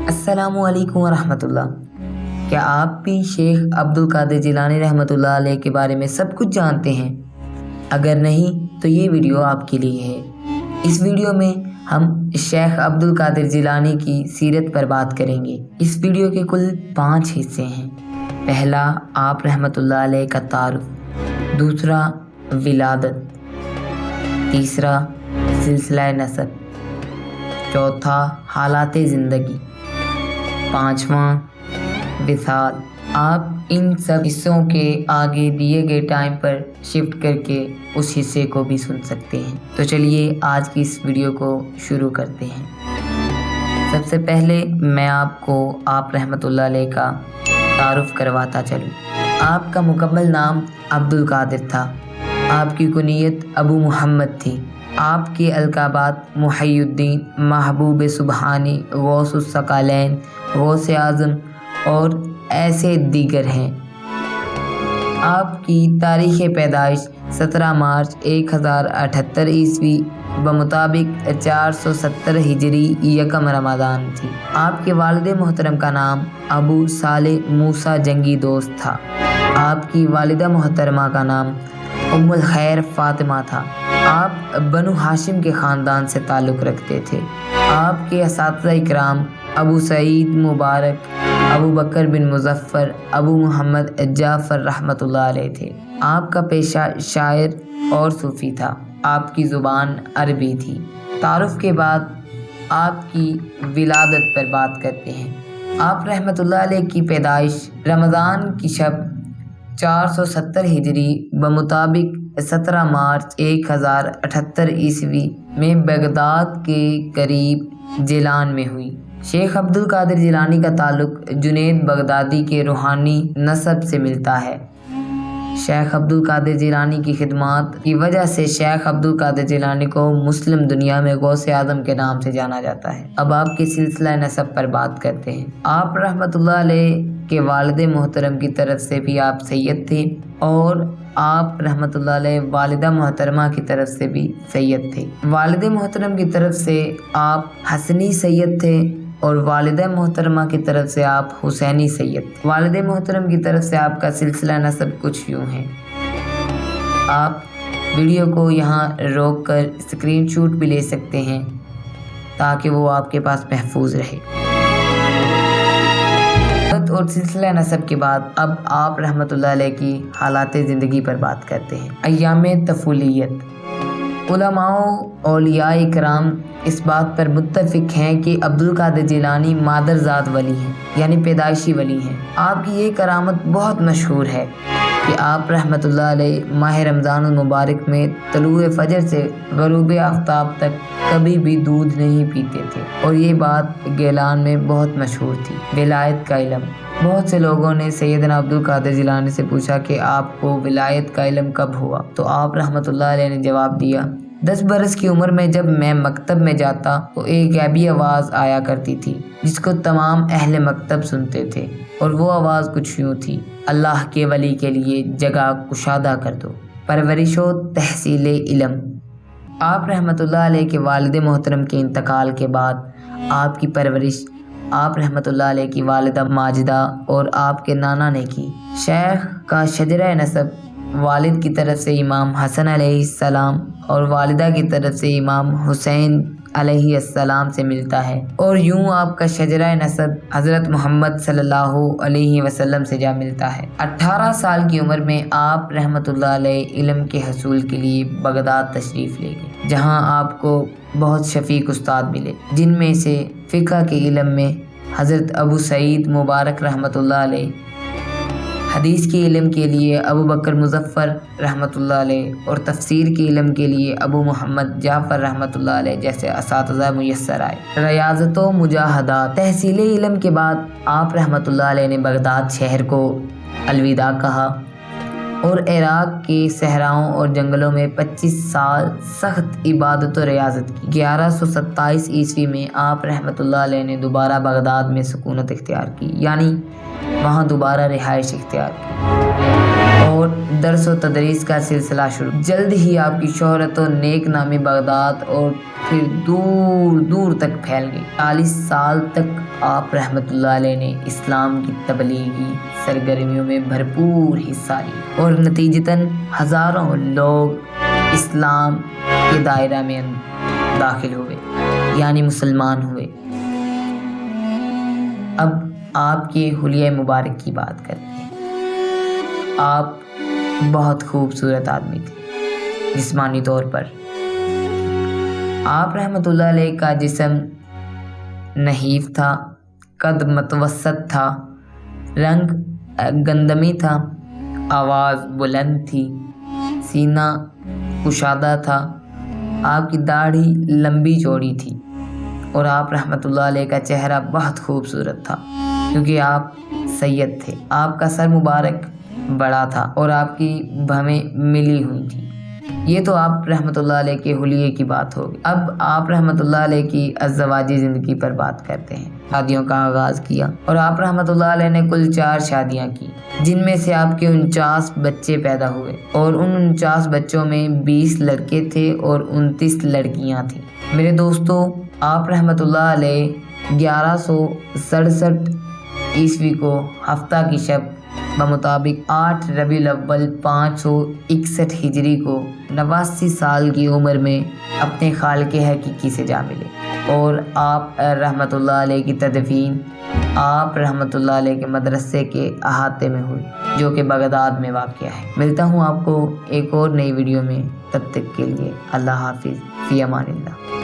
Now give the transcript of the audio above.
अस्सलामुअलैकुम वरहमतुल्लाह। क्या आप भी शेख अब्दुल कादिर जिलानी रहमतुल्लाह अलैह के बारे में सब कुछ जानते हैं? अगर नहीं तो ये वीडियो आपके लिए है। इस वीडियो में हम शेख अब्दुल कादिर जिलानी की सीरत पर बात करेंगे। इस वीडियो के कुल 5 हिस्से हैं। पहला, आप रहमतुल्लाह अलैह का तारुफ। दूसरा, विलादत। तीसरा, सिलसिला नसब। चौथा, हालात ज़िंदगी। पाँचवां, विसाल। आप इन सब हिस्सों के आगे दिए गए टाइम पर शिफ्ट करके उस हिस्से को भी सुन सकते हैं। तो चलिए आज की इस वीडियो को शुरू करते हैं। सबसे पहले मैं आपको आप रहमतुल्लाह अलैह का तारुफ करवाता चलूँ। आपका मुकम्मल नाम अब्दुल कादिर था। आपकी कुनियत अबू मुहम्मद थी। आपके अलकाबात मुहय्युद्दीन, महबूब सुबहानी, गौसुस सकलैन, गौसे आज़म और ऐसे दीगर हैं। आपकी तारीख़ पैदाइश 17 मार्च 1078 ईस्वी बमुताबिक 470 हिजरी यकम रमज़ान थी। आपके वालिद मोहतरम का नाम अबू सालेह मूसा जंगी दोस्त था। आपकी वालिदा मोहतरमा का नाम उम्मुल खैर फ़ातिमा था। आप बनु हाशिम के ख़ानदान से ताल्लुक़ रखते थे। आपके असातिज़ा इकराम अबू सईद मुबारक, अबू बकर बिन मुज़फ़्फ़र, अबू मोहम्मद जाफ़र रहमतुल्लाह अलैह थे। आपका पेशा शायर और सूफ़ी था। आपकी ज़ुबान अरबी थी। तारुफ़ के बाद आपकी विलादत पर बात करते हैं। आप रहमतुल्लाह अलैह की पैदाइश रमज़ान की शब 470 हिजरी बमुताबिक 17 मार्च 1078 ईस्वी में बगदाद के करीब जिलान में हुई। शेख अब्दुल कादिर जिलानी का ताल्लुक़ जुनैद बगदादी के रूहानी नसब से मिलता है। शेख अब्दुल कादिर जिलानी की खिदमात की वजह से शेख अब्दुल कादिर जिलानी को मुस्लिम दुनिया में गौसे आज़म के नाम से जाना जाता है। अब आपके सिलसिला नसब पर बात करते हैं। आप रहमतुल्लाह अलैह के वालिद मोहतरम की तरफ से भी आप सैयद थे और आप रहमतुल्लाह अलैह वालिदा मोहतरमा की तरफ से भी सैयद थे। वालिद मोहतरम की तरफ से आप हसनी सैयद थे और वालिदा मोहतरमा की तरफ से आप हुसैनी सैयद थे। वालिद मोहतरम की तरफ से आपका सिलसिला नसब कुछ यूँ है। आप वीडियो को यहाँ रोक कर स्क्रीनशॉट भी ले सकते हैं ताकि वो आपके पास महफूज रहे। और सिलसिला नसब के बाद अब आप रहमतुल्लाह अलैह की हालात ज़िंदगी पर बात करते हैं। अय्याम तफूलियत। उलमाओं औलिया इकराम इस बात पर मुत्तफ़िक हैं कि अब्दुल कादिर जिलानी मादरज़ात वली हैं, यानी पैदाइशी वली हैं। आपकी ये करामत बहुत मशहूर है कि आप रहमतुल्लाह अलैह माह रमज़ान मुबारक में तलुए फ़जर से ग़ुरूब आफ्ताब तक कभी भी दूध नहीं पीते थे और ये बात गैलान में बहुत मशहूर थी। विलायत का इल्म। बहुत से लोगों ने सैयदना अब्दुल कादिर जिलानी से पूछा कि आपको विलायत का इल्म कब हुआ, तो आप रहमतुल्लाह अलैह ने जवाब दिया, 10 बरस की उम्र में जब मैं मकतब में जाता तो एक गैबी आवाज़ आया करती थी जिसको तमाम अहले मकतब सुनते थे और वो आवाज़ कुछ यूँ थी, अल्लाह के वली के लिए जगह कुशादा कर दो। परवरिश व तहसील इल्म। आप रहमतुल्लाह अलैह के वालिद मोहतरम के इंतकाल के बाद आपकी परवरिश आप रहमतुल्लाह अलैह की वालिदा माजिदा और आपके नाना ने की। शेख का शजरा नसब वालिद की तरफ से इमाम हसन अलैहिस्सलाम और वालिदा की तरफ से इमाम हुसैन अलैहिस्सलाम से मिलता है और यूँ आपका शजरा नसब हज़रत मोहम्मद सल्लल्लाहु अलैहि वसल्लम से जा मिलता है। 18 साल की उम्र में आप रहमतुल्लाह अलैह इल्म के हसूल के लिए बगदाद तशरीफ़ ले गए, जहाँ आपको बहुत शफ़ीक उस्ताद मिले, जिनमें से फ़िक़्ह के इल्म में हज़रत अबू सईद मुबारक रहमतुल्लाह अलैह, हदीस के इल्म के लिए अबू बकर मुज़फ़्फ़र रहमतुल्लाह अलैह और तफसीर के इल्म के लिए अबू मोहम्मद जाफ़र रहमतुल्लाह अलैह जैसे असातिज़ा मुयस्सर आए। रियाज़त व मुजाहदात। तहसील इल्म के बाद आप रहमतुल्लाह अलैह ने बगदाद शहर को अलविदा कहा और इराक़ के सहराओं और जंगलों में 25 साल सख्त इबादत और रियाज़त की। 1127 ईस्वी में आप रहमतुल्लाह अलैह ने दोबारा बगदाद में सुकूनत इख्तियार की, यानी वहाँ दोबारा रिहाइश इख्तियार की। اور درس و تدریس کا سلسلہ شروع۔ جلد ہی آپ کی شہرت و نیک نامی بغداد اور پھر دور دور تک پھیل گئی۔ 40 سال تک آپ رحمۃ اللہ علیہ نے اسلام کی تبلیغی سرگرمیوں میں بھرپور حصہ لیا اور نتیجتاً ہزاروں لوگ اسلام کے دائرہ میں داخل ہوئے، یعنی مسلمان ہوئے۔ اب آپ کے حلیہ مبارک کی بات کرتے ہیں۔ آپ بہت خوبصورت آدمی تھے جسمانی طور پر۔ آپ رحمۃ اللہ علیہ کا جسم نحیف تھا، قد متوسط تھا، رنگ گندمی تھا، آواز بلند تھی، سینہ کشادہ تھا، آپ کی داڑھی لمبی چوڑی تھی اور آپ رحمۃ اللہ علیہ کا چہرہ بہت خوبصورت تھا کیونکہ آپ سید تھے۔ آپ کا سر مبارک بڑا تھا اور آپ کی بھویں ملی ہوئی تھیں۔ یہ تو آپ رحمۃ اللہ علیہ کے حلیے کی بات ہوگی۔ اب آپ رحمۃ اللہ علیہ کی ازدواجی زندگی پر بات کرتے ہیں۔ شادیوں کا آغاز کیا اور آپ رحمۃ اللہ علیہ نے کل 4 شادیاں کی، جن میں سے آپ کے 49 بچے پیدا ہوئے اور ان 49 بچوں میں 20 لڑکے تھے اور 29 لڑکیاں تھیں۔ میرے دوستو، آپ رحمۃ اللہ علیہ 1167 عیسوی کو ہفتہ کی شب بمطابق 8 ربیع الاول 561 ہجری کو 89 سال کی عمر میں اپنے خالق حقیقی سے جا ملے اور آپ رحمۃ اللہ علیہ کی تدفین آپ رحمۃ اللہ علیہ کے مدرسے کے احاطے میں ہوئی، جو کہ بغداد میں واقع ہے۔ ملتا ہوں آپ کو ایک اور نئی ویڈیو میں، تب تک کے لیے اللہ حافظ، فی امان اللہ۔